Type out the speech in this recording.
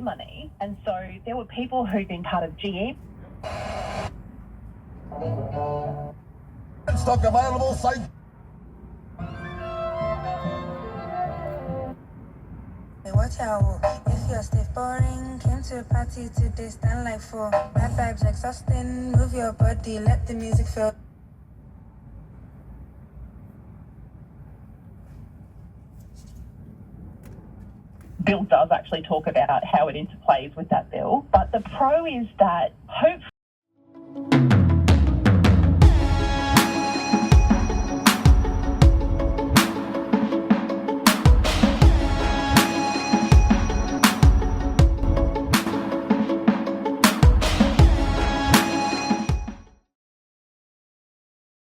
money. And so there were people who'd been part of GM. Stock available, say. Watch out, if you're stiff boring, came to a party today, stand like four. Bad vibes exhausting, move your body, let the music fill. Bill does actually talk about how it interplays with that bill, but the pro is that hopefully